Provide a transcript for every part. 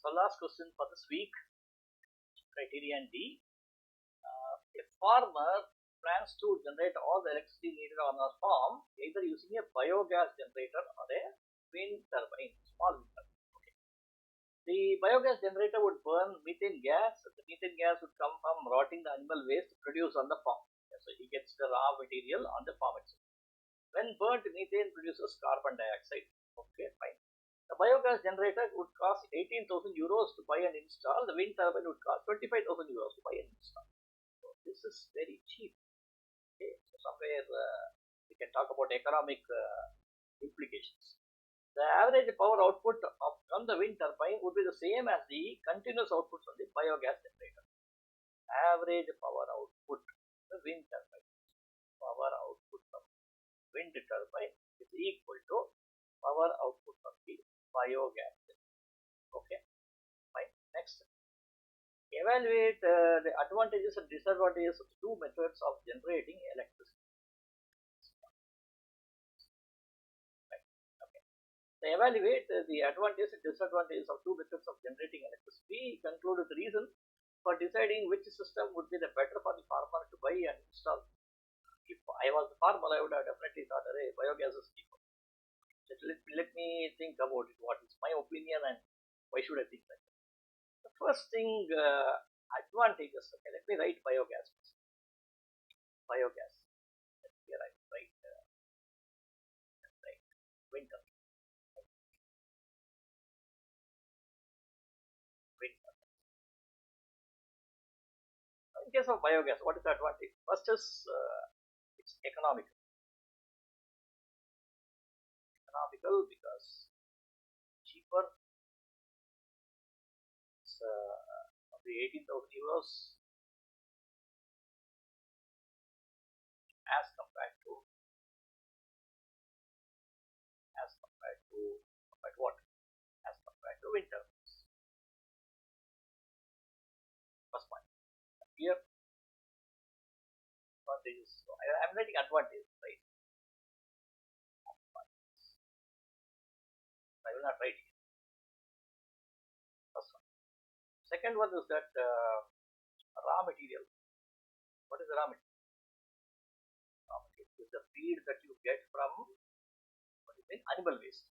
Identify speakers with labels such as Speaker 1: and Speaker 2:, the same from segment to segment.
Speaker 1: So last question for this week, criterion D. A farmer plans to generate all the electricity needed on a farm either using a biogas generator or a wind turbine, small wind turbine. Okay. The biogas generator would burn methane gas. The methane gas would come from rotting the animal waste produced on the farm. So he gets the raw material on the farm itself. When burnt, methane produces carbon dioxide. Okay, fine. The biogas generator would cost 18,000 euros to buy and install. The wind turbine would cost 25,000 euros to buy and install. So this is very cheap. Okay, so somewhere we can talk about economic implications. The average power output from the wind turbine would be the same as the continuous output from the biogas generator. Average power output the wind turbine. Power output from wind turbine is equal to power output from the biogas. Okay, fine. Next, evaluate the advantages and disadvantages of two methods of generating electricity. Right. Okay. So evaluate the advantages and disadvantages of two methods of generating electricity. Conclude the reason for deciding which system would be the better for the farmer to buy and install. If I was the farmer, I would have definitely thought, hey, biogas is cheaper. Let me think about it. What is my opinion and why should I think like that? The first thing, advantages. Okay, let me write biogas first. Biogas. Let me write wind turbine. Wind turbine. In case of biogas, what is the advantage? First is it's economical. Economical because cheaper. It's the 18,000 euros as compared to what? As compared to wind turbines. First point. Here, advantages. So I'm writing advantage, right? I will not write here. First one. Second one is that raw material. What is the raw material? Raw material is the feed that you get from what is it? Animal waste.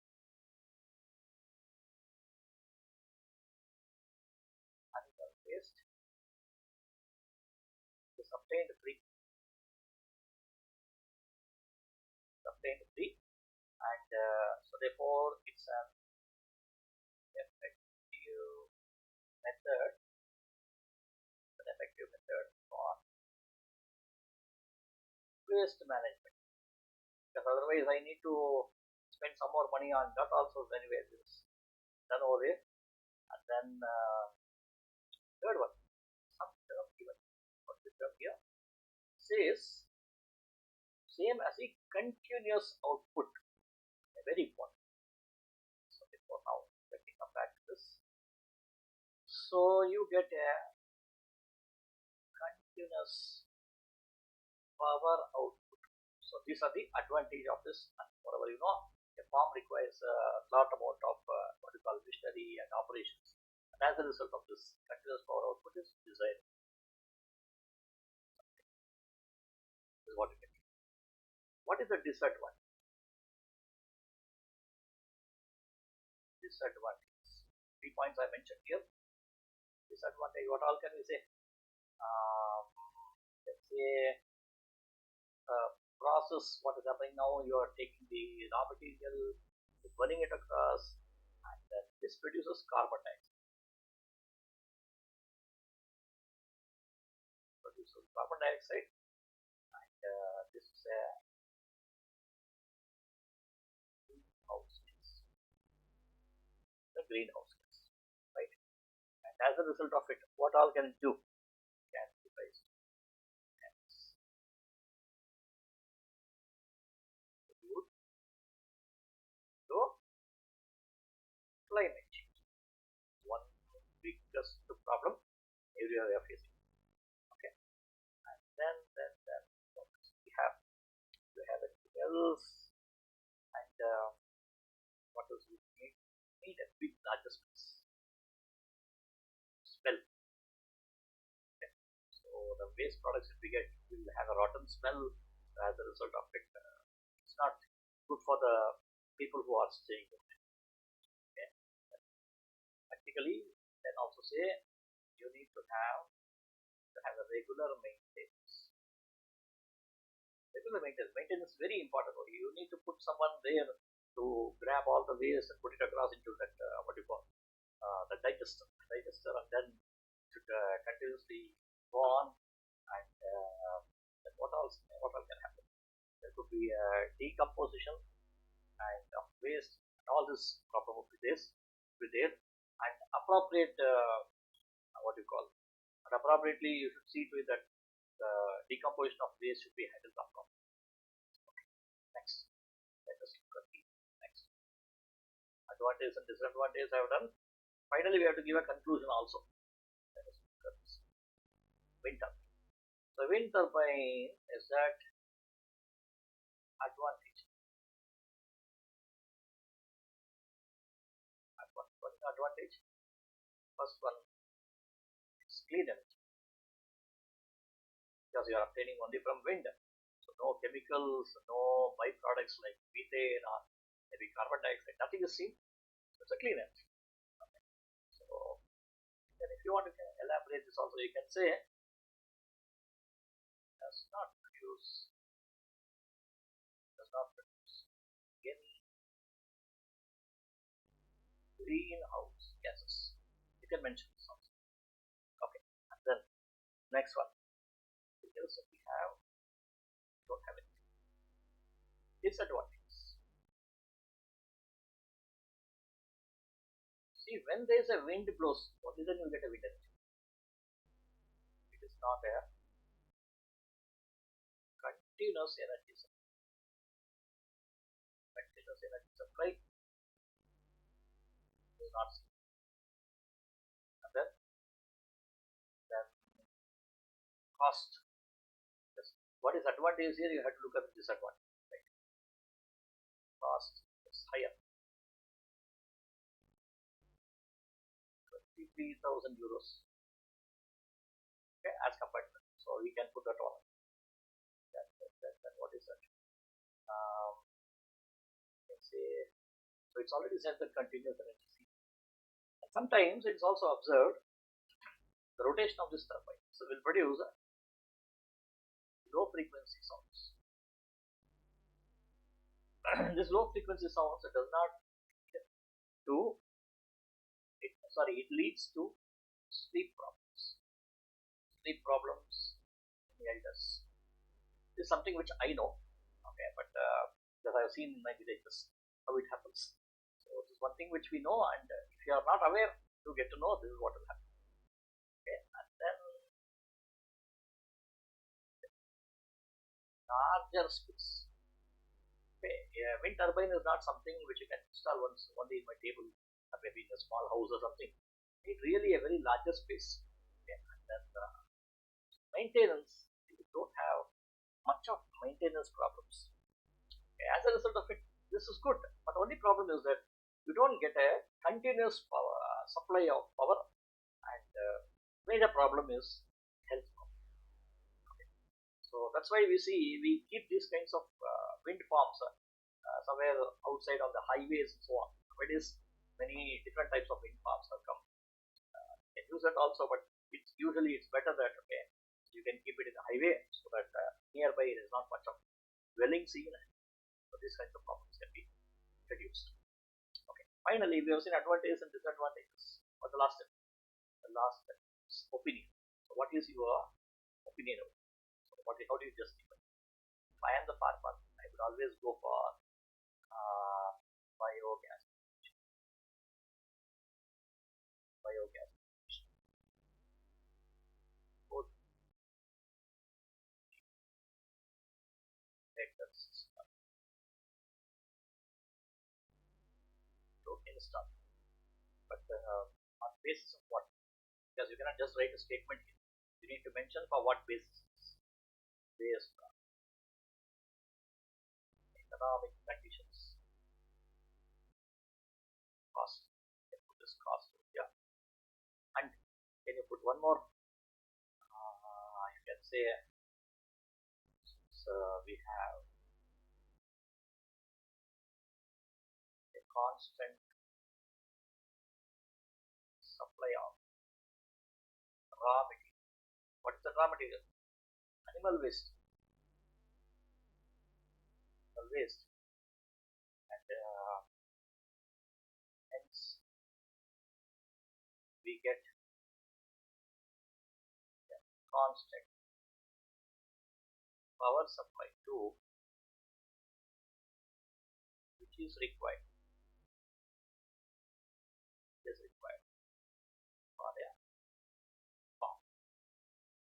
Speaker 1: Animal waste is obtained free. And so therefore it's an effective method for waste management, because otherwise I need to spend some more money on that also. Anyway, this is done over there. And then third one, some term given. What the term here says same as a continuous output. Very important. So therefore now let me come back to this. So you get a continuous power output. So these are the advantage of this. And moreover, you know, a farm requires a lot amount of what we call machinery and operations. And as a result of this, continuous power output is desired. This is what you get. What is the disadvantage? Disadvantage. 3 points I mentioned here. Disadvantage. What all can we say? Let's say process. What is happening now? You are taking the raw material, burning it across, and then this produces carbon dioxide. And this is a greenhouse gas. The greenhouse gas, right? And as a result of it, what all can it do? Can be raised. So climate change, one biggest problem area we are facing. Okay, and then we have anything else, and what else we need a big larger space. waste products that we get will have a rotten smell as a result of it. It's not good for the people who are staying there. Okay. Practically, then also say you need to have a regular maintenance. Regular maintenance. Maintenance is very important. You need to put someone there to grab all the waste and put it across into that what you call the digester, and then should continuously go on. And what else can happen? There could be decomposition and of waste, and all this problem would be there, and appropriate what you call, and appropriately you should see to it that the decomposition of waste should be handled properly. Okay. Next, let us look at the next advantage and disadvantage I have done. Finally, we have to give a conclusion also. Let us look at this. Wind turbine. The wind turbine is that advantage. What is the advantage? First one is clean energy, because you are obtaining only from wind. So no chemicals, no byproducts like methane or maybe carbon dioxide, nothing is seen. So it's a clean energy. Okay. So then if you want to elaborate this also, you can say does not produce any greenhouse gases. You can mention this also. Okay. And then next one, because we don't have anything. Disadvantages. See, when there is a wind blows, only then you get a wind energy. It is not a continuous energy supply. Continuous energy supply is not seen. And then cost. Yes. What is advantage here? You have to look at the disadvantage. Right? Cost is higher. 23,000 euros. Okay, as compared to that. So we can put that on. Then what is that? Let's say, so it's already said that continuous energy. And sometimes it's also observed the rotation of this turbine. So will produce low frequency sounds. This low frequency sounds does not do it. Sorry, it leads to sleep problems. Sleep problems in elders. This is something which I know. Okay, but because I have seen in my villages how it happens. So this is one thing which we know, and if you are not aware, you get to know this is what will happen. Okay, and then larger space. Okay, wind turbine is not something which you can install only in my table, or maybe in a small house or something. It really a very larger space. Okay, and then maintenance, you don't have much of maintenance problems. Okay, as a result of it, this is good, but only problem is that you don't get a continuous supply of power, and major problem is health problem. Okay. So that's why we keep these kinds of wind farms somewhere outside on the highways and so on. It is many different types of wind farms have come. You can use that also, but it's better that you can keep it in the highway so that nearby there is not much of dwelling seen. So these kinds of problems can be reduced. Okay. Finally, we have seen advantages and disadvantages. What the last step? The last step is opinion. So what is your opinion? So how do you justify? If I am the farmer, I would always go for biogas. Biogas. Both vectors don't install. But on basis of what? Because you cannot just write a statement here. You need to mention for what basis. Based on economic conditions. Cost. You can put this cost. Yeah. And can you put one more? You can say, so we have a constant supply of raw material. What is the raw material? Animal waste. Animal waste. And hence we get a constant power supply too, which is required. Is required for a farm.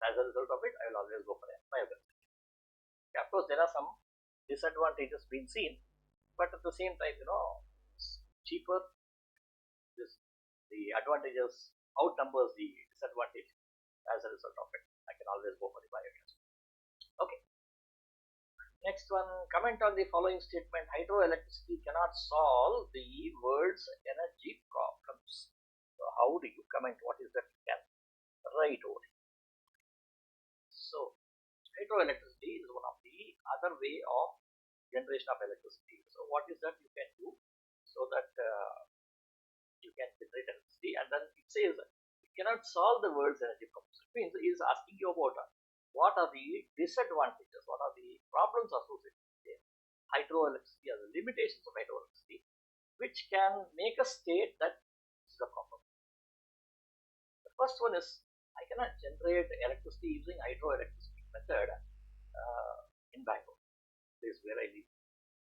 Speaker 1: As a result of it, I will always go for a biogas. Of course, there are some disadvantages being seen, but at the same time, it's cheaper. The advantages outnumbers the disadvantage. As a result of it, I can always go for the biogas. Okay. Next one, comment on the following statement: hydroelectricity cannot solve the world's energy problems. So how do you comment? What is that you can write over? So hydroelectricity is one of the other way of generation of electricity. So what is that you can do so that you can generate electricity? And then it says it cannot solve the world's energy problems. It means it is asking you about what are the disadvantages, what are the problems associated with hydroelectricity, or the limitations of hydroelectricity, which can make us state that this is a problem. The first one is, I cannot generate electricity using hydroelectricity method in Bangalore, place where I live.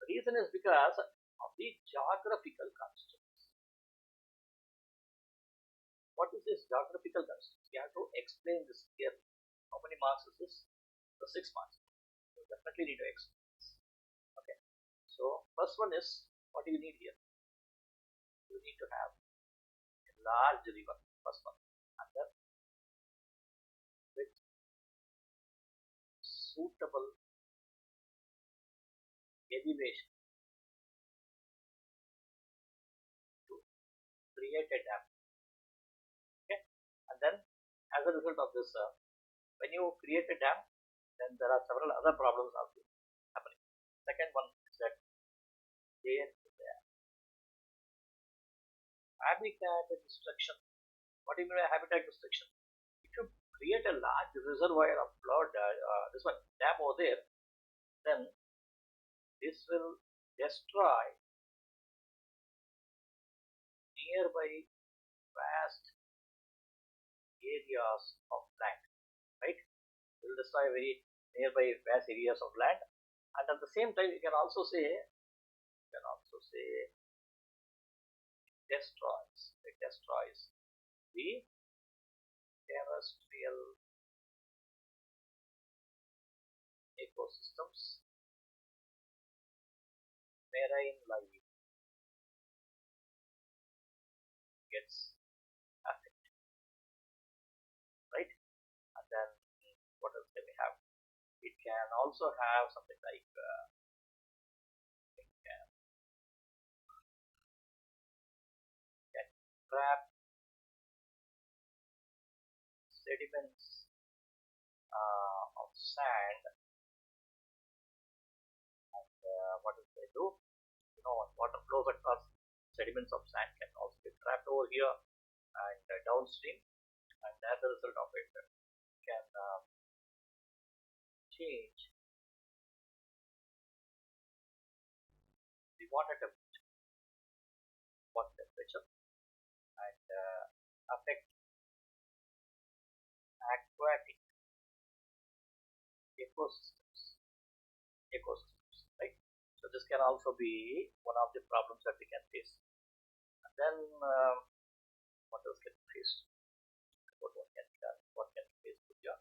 Speaker 1: The reason is because of the geographical constraints. What is this geographical constraints? You have to explain this clearly. How many marks is this? So 6 marks. You definitely need to explain this. Okay. So first one is, what do you need here? You need to have a large river. First one. And then with suitable elevation to create a dam. Okay. And then as a result of this, when you create a dam, then there are several other problems also happening. Second one is that there is a habitat destruction. What do you mean by habitat destruction? If you create a large reservoir of flood, this one dam over there, then this will destroy nearby vast areas of land, right? It will destroy very nearby vast areas of land, and at the same time, you can also say it destroys the terrestrial ecosystems, marine life gets affected, right? And then what else can we have? It can also have something like it can trap sediments of sand, and what does they do? When water flows across, sediments of sand can also get trapped over here and downstream, and as a result of it, can change the water temperature, and affect aquatic ecosystems, right? So this can also be one of the problems that we can face. And then what else can we face? What can be done? What can we face? Good job.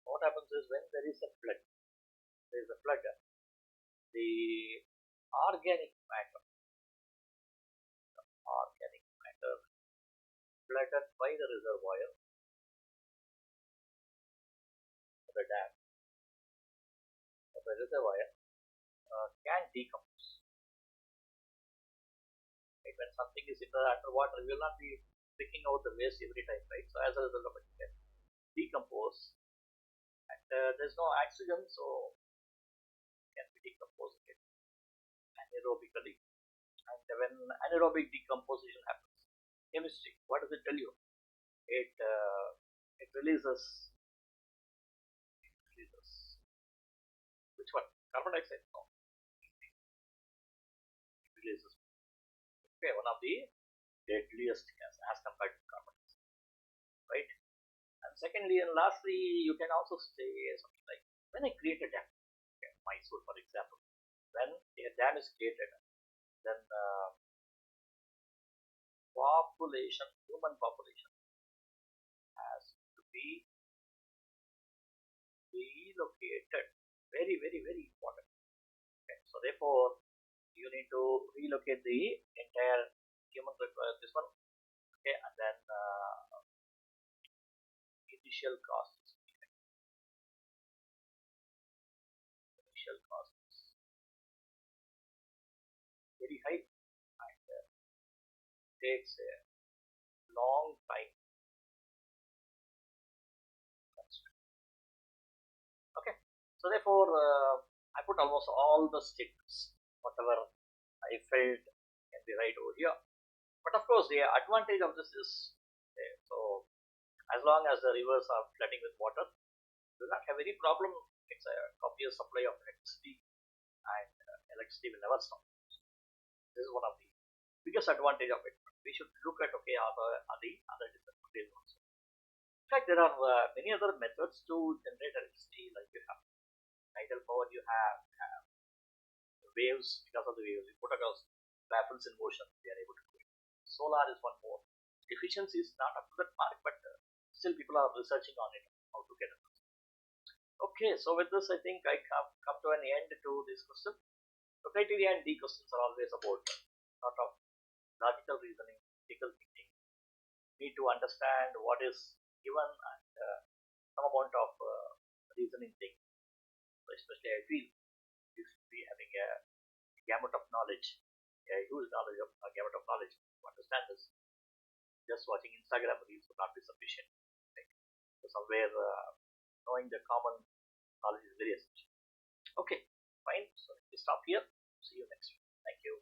Speaker 1: What happens is, when there is a flood, the organic matter flooded by the reservoir, the dam, the reservoir can decompose. Right? when something is in the underwater, we will not be picking out the waste every time, right? So as a result of it, it can decompose, and there's no oxygen, so it can be decomposed anaerobically. And when anaerobic decomposition happens, chemistry, what does it tell you? It releases which one? Carbon dioxide? No, it releases one of the deadliest gas as compared to carbon dioxide, right? And secondly and lastly, you can also say something like, when I create a dam, okay, Mysore for example, when a dam is created, then human population has to be relocated. Very, very, very important. Okay. So therefore, you need to relocate the entire human this one. Okay, and then initial cost is very high, and takes a long time. Okay, so therefore I put almost all the statements whatever I felt can be right over here. But of course, the advantage of this is, okay, so as long as the rivers are flooding with water, you will not have any problem. It's a copious supply of electricity, and electricity will never stop. This is one of the biggest advantage of it. We should look at, okay, are the other disadvantages also. In fact, there are many other methods to generate electricity, like you have tidal power, you have waves. Because of the waves, you put across baffles in motion, they are able to do it. Solar is one more. Efficiency is not up to that mark, but still people are researching on it, how to get it. Okay, so with this, I think I come to an end to this question. So CRITERION D questions are always about sort of logical reasoning, critical thinking. Need to understand what is given, and some amount of reasoning thing. So especially I feel you should be having a gamut of knowledge, a huge knowledge of gamut of knowledge to understand this. Just watching Instagram reels would not be sufficient. Right? So somewhere knowing the common knowledge is very essential. Okay, fine. So let me stop here. See you next week. Thank you.